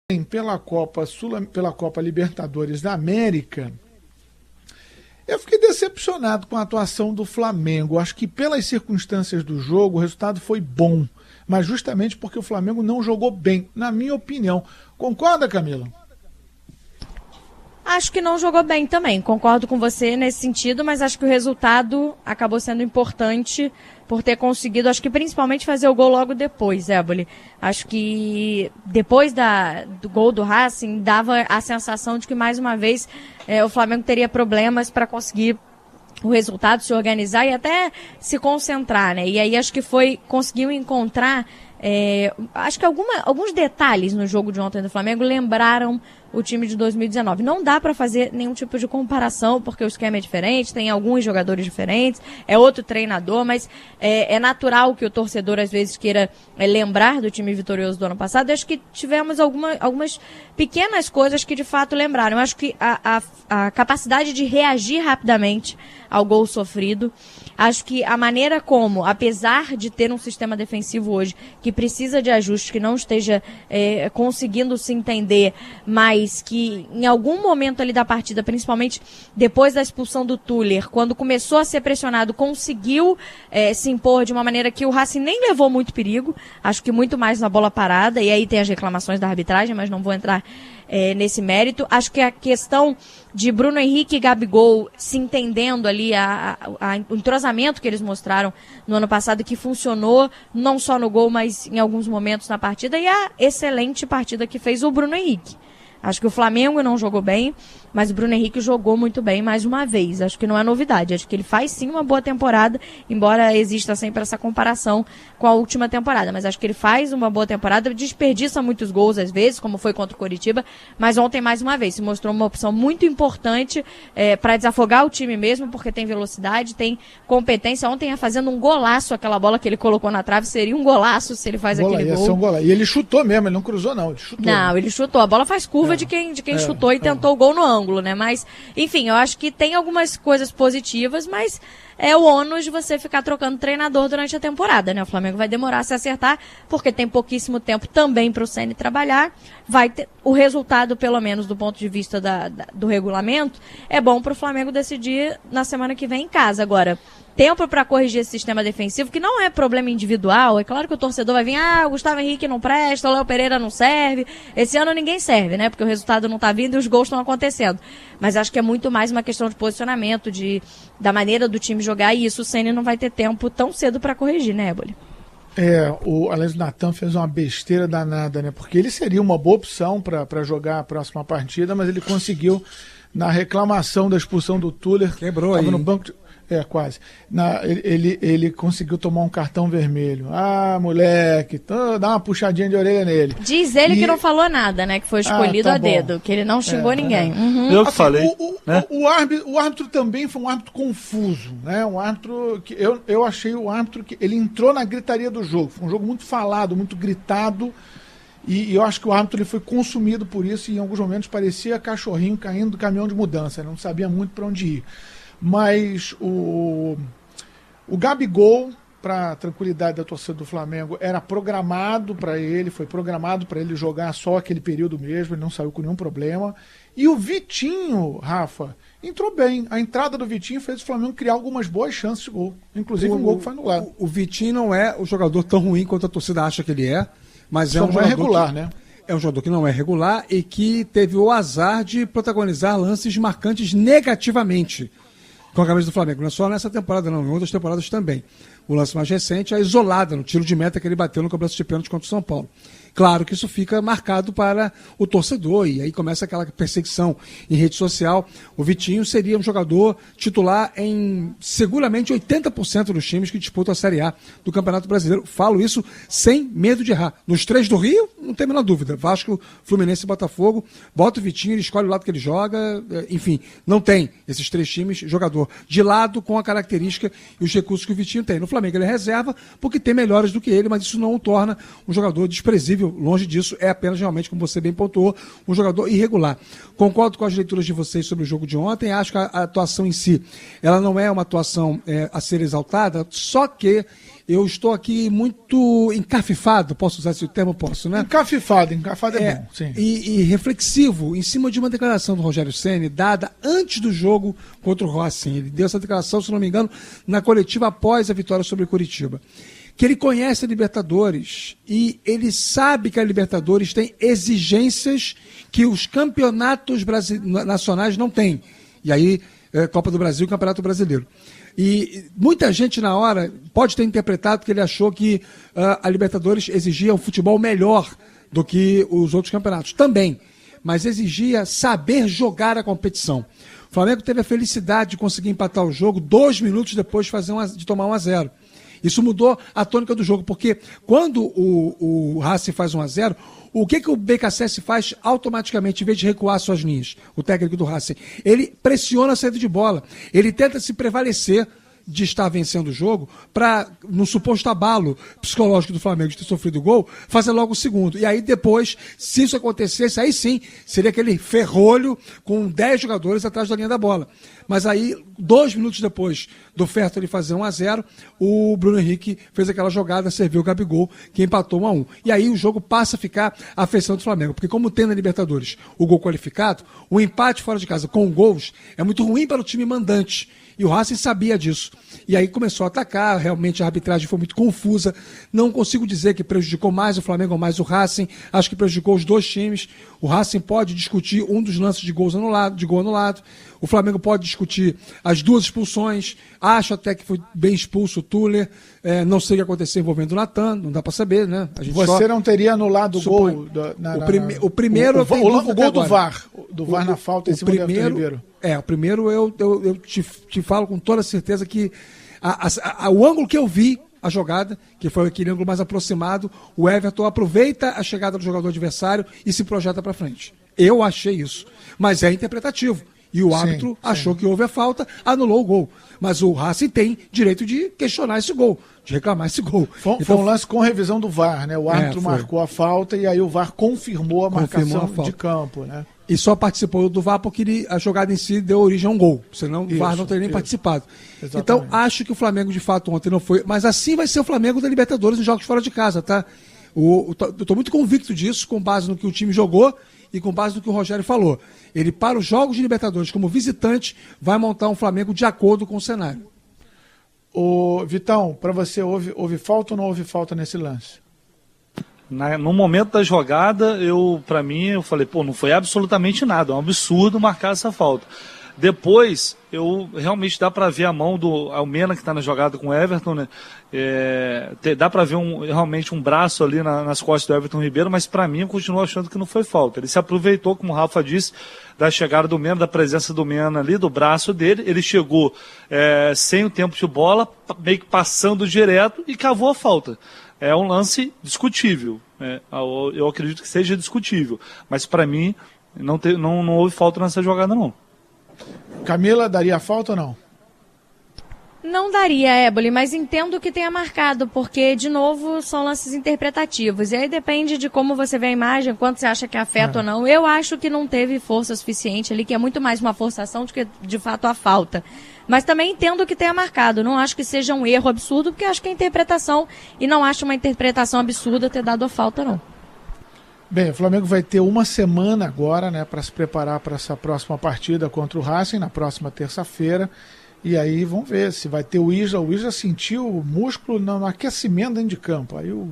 pela Copa Libertadores da América, eu fiquei decepcionado com a atuação do Flamengo. Acho que pelas circunstâncias do jogo o resultado foi bom, mas justamente porque o Flamengo não jogou bem, na minha opinião. Concorda, Camila? Acho que não jogou bem também, concordo com você nesse sentido, mas acho que o resultado acabou sendo importante por ter conseguido, acho que principalmente fazer o gol logo depois, Éboli. Acho que depois do gol do Racing, dava a sensação de que mais uma vez o Flamengo teria problemas para conseguir o resultado, se organizar e até se concentrar, né? E aí acho que conseguiu encontrar, acho que alguns detalhes no jogo de ontem do Flamengo lembraram o time de 2019. Não dá para fazer nenhum tipo de comparação, porque o esquema é diferente, tem alguns jogadores diferentes, é outro treinador, mas é natural que o torcedor às vezes queira lembrar do time vitorioso do ano passado. Eu acho que tivemos algumas pequenas coisas que de fato lembraram. Eu acho que a capacidade de reagir rapidamente ao gol sofrido, acho que a maneira como, apesar de ter um sistema defensivo hoje que precisa de ajustes, que não esteja conseguindo se entender, mas que em algum momento ali da partida, principalmente depois da expulsão do Tuller, quando começou a ser pressionado, conseguiu se impor de uma maneira que o Racing nem levou muito perigo, acho que muito mais na bola parada, e aí tem as reclamações da arbitragem, mas não vou entrar nesse mérito. Acho que a questão de Bruno Henrique e Gabigol se entendendo ali, o entrosamento que eles mostraram no ano passado, que funcionou não só no gol, mas em alguns momentos na partida, e a excelente partida que fez o Bruno Henrique. Acho que o Flamengo não jogou bem, mas o Bruno Henrique jogou muito bem mais uma vez. Acho que não é novidade. Acho que ele faz sim uma boa temporada, embora exista sempre essa comparação com a última temporada. Mas acho que ele faz uma boa temporada, desperdiça muitos gols às vezes, como foi contra o Coritiba, mas ontem mais uma vez se mostrou uma opção muito importante para desafogar o time mesmo, porque tem velocidade, tem competência. Ontem ia fazendo um golaço, aquela bola que ele colocou na trave, seria um golaço se ele faz aquele gol. E ele chutou mesmo, ele não cruzou não, ele chutou. Não, ele chutou. A bola faz curva de quem chutou e tentou o gol no ângulo, né? Mas, enfim, eu acho que tem algumas coisas positivas, mas é o ônus de você ficar trocando treinador durante a temporada, né? O Flamengo vai demorar a se acertar, porque tem pouquíssimo tempo também para o Ceni trabalhar. Vai ter o resultado, pelo menos do ponto de vista do regulamento, é bom para o Flamengo decidir na semana que vem em casa. Agora, tempo para corrigir esse sistema defensivo, que não é problema individual. É claro que o torcedor vai vir, o Gustavo Henrique não presta, o Léo Pereira não serve. Esse ano ninguém serve, né? Porque o resultado não tá vindo e os gols estão acontecendo. Mas acho que é muito mais uma questão de posicionamento, da maneira do time jogar, e isso o Ceni não vai ter tempo tão cedo para corrigir, né, Éboli? O Alex Natan fez uma besteira danada, né? Porque ele seria uma boa opção para jogar a próxima partida, mas ele conseguiu, na reclamação da expulsão do Tuller, quebrou aí no banco quase. Ele conseguiu tomar um cartão vermelho. Moleque, dá uma puxadinha de orelha nele. Diz ele que não falou nada, né? Que foi escolhido a dedo, que ele não xingou ninguém. Eu que falei. O árbitro também foi um árbitro confuso, né? Um árbitro que eu achei o árbitro que ele entrou na gritaria do jogo. Foi um jogo muito falado, muito gritado. E eu acho que o árbitro ele foi consumido por isso, e em alguns momentos parecia cachorrinho caindo do caminhão de mudança. Ele não sabia muito para onde ir. Mas o Gabigol, para a tranquilidade da torcida do Flamengo, era programado para ele, foi programado para ele jogar só aquele período mesmo, ele não saiu com nenhum problema. E o Vitinho, Rafa, entrou bem. A entrada do Vitinho fez o Flamengo criar algumas boas chances de gol, inclusive um gol que foi anulado. O Vitinho não é o jogador tão ruim quanto a torcida acha que ele é, mas só é um jogador regular, né? É um jogador que não é regular e que teve o azar de protagonizar lances marcantes negativamente com a camisa do Flamengo. Não é só nessa temporada, não, em outras temporadas também. O lance mais recente é a isolada, no tiro de meta que ele bateu no campeonato de pênalti contra o São Paulo. Claro que isso fica marcado para o torcedor, e aí começa aquela perseguição em rede social. O Vitinho seria um jogador titular em seguramente 80% dos times que disputam a Série A do Campeonato Brasileiro. Falo isso sem medo de errar. Nos 3 do Rio, não tem a menor dúvida. Vasco, Fluminense e Botafogo, bota o Vitinho, ele escolhe o lado que ele joga, enfim, não tem esses 3 times jogador de lado com a característica e os recursos que o Vitinho tem. No Flamengo ele é reserva porque tem melhores do que ele, mas isso não o torna um jogador desprezível horrível, longe disso, é apenas realmente, como você bem pontuou, um jogador irregular. Concordo com as leituras de vocês sobre o jogo de ontem, acho que a atuação em si, ela não é uma atuação a ser exaltada, só que eu estou aqui muito encafifado, posso usar esse termo? Posso, né? Encafifado é bom, sim. E reflexivo em cima de uma declaração do Rogério Ceni dada antes do jogo contra o Racing. Ele deu essa declaração, se não me engano, na coletiva após a vitória sobre o Curitiba. Que ele conhece a Libertadores e ele sabe que a Libertadores tem exigências que os campeonatos nacionais não têm. E aí, Copa do Brasil e Campeonato Brasileiro. E muita gente na hora pode ter interpretado que ele achou que a Libertadores exigia um futebol melhor do que os outros campeonatos. Também, mas exigia saber jogar a competição. O Flamengo teve a felicidade de conseguir empatar o jogo 2 minutos depois de tomar 1-0. Isso mudou a tônica do jogo, porque quando o Racing faz 1-0, o que o BKSS faz automaticamente, em vez de recuar suas linhas, o técnico do Racing? Ele pressiona a saída de bola, ele tenta se prevalecer de estar vencendo o jogo para, no suposto abalo psicológico do Flamengo de ter sofrido o gol, fazer logo o segundo. E aí depois, se isso acontecesse, aí sim, seria aquele ferrolho com 10 jogadores atrás da linha da bola. Mas aí, 2 minutos depois do Fertoli fazer 1-0, o Bruno Henrique fez aquela jogada, serviu o Gabigol, que empatou 1-1. E aí o jogo passa a ficar à feição do Flamengo, porque como tem na Libertadores o gol qualificado, o empate fora de casa com gols é muito ruim para o time mandante. E o Racing sabia disso. E aí começou a atacar, realmente a arbitragem foi muito confusa. Não consigo dizer que prejudicou mais o Flamengo ou mais o Racing. Acho que prejudicou os dois times. O Racing pode discutir um dos lances de gol anulado. O Flamengo pode discutir as 2 expulsões. Acho até que foi bem expulso o Tuller. Não sei o que aconteceu envolvendo o Natan, não dá para saber, né? Você não teria anulado o gol? O primeiro o gol do VAR. Do VAR na falta em cima do Everton Ribeiro. O primeiro eu te falo com toda certeza que o ângulo que eu vi a jogada, que foi aquele ângulo mais aproximado, o Everton aproveita a chegada do jogador adversário e se projeta para frente. Eu achei isso, mas é interpretativo. E o árbitro achou que houve a falta, anulou o gol. Mas o Racing tem direito de questionar esse gol, de reclamar esse gol. Foi um lance com revisão do VAR, né? O árbitro marcou a falta e aí o VAR confirmou a marcação de campo, né? E só participou do VAR porque a jogada em si deu origem a um gol. Senão o VAR não teria nem participado. Exatamente. Então, acho que o Flamengo, de fato, ontem não foi. Mas assim vai ser o Flamengo da Libertadores nos jogos fora de casa, tá? Eu estou muito convicto disso, com base no que o time jogou e com base no que o Rogério falou. Ele, para os jogos de Libertadores, como visitante, vai montar um Flamengo de acordo com o cenário. Vitão, para você, houve falta ou não houve falta nesse lance? No momento da jogada, para mim, eu falei, não foi absolutamente nada, é um absurdo marcar essa falta. Depois, realmente dá para ver a mão do Almena, que está na jogada com o Everton, né? Dá para ver realmente um braço ali nas costas do Everton Ribeiro, mas para mim eu continuo achando que não foi falta. Ele se aproveitou, como o Rafa disse, da chegada do Mena, da presença do Mena ali, do braço dele. Ele chegou sem o tempo de bola, meio que passando direto e cavou a falta. É um lance discutível. Eu acredito que seja discutível, mas para mim não houve falta nessa jogada, não. Camila, daria falta ou não? Não daria, Éboli, mas entendo que tenha marcado, porque, de novo, são lances interpretativos. E aí depende de como você vê a imagem, quanto você acha que afeta ou não. Eu acho que não teve força suficiente ali, que é muito mais uma forçação do que, de fato, a falta. Mas também entendo que tenha marcado. Não acho que seja um erro absurdo, porque acho que é interpretação, e não acho uma interpretação absurda ter dado a falta, não. Bem, o Flamengo vai ter uma semana agora, né, para se preparar para essa próxima partida contra o Racing, na próxima terça-feira. E aí vamos ver se vai ter o Isla. O Isla sentiu o músculo no aquecimento dentro de campo. Aí o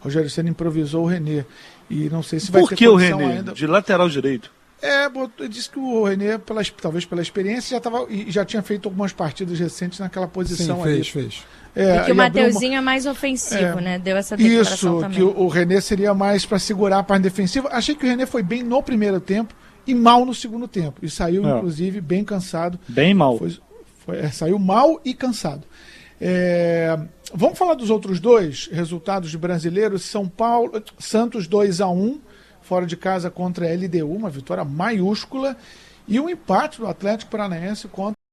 Rogério Ceni improvisou o René. E não sei se vai ter condição ainda. Por que o René? De lateral direito? Disse que o René, talvez pela experiência, já tinha feito algumas partidas recentes naquela posição. Sim, fez. E que o Mateuzinho é mais ofensivo, né? Deu essa declaração também. Isso, que o René seria mais para segurar a parte defensiva. Achei que o René foi bem no primeiro tempo e mal no segundo tempo. E saiu, inclusive, bem cansado. Bem mal. Saiu mal e cansado. Vamos falar dos outros dois resultados de brasileiros. Santos 2-1, fora de casa contra a LDU, uma vitória maiúscula. E um empate do Atlético Paranaense contra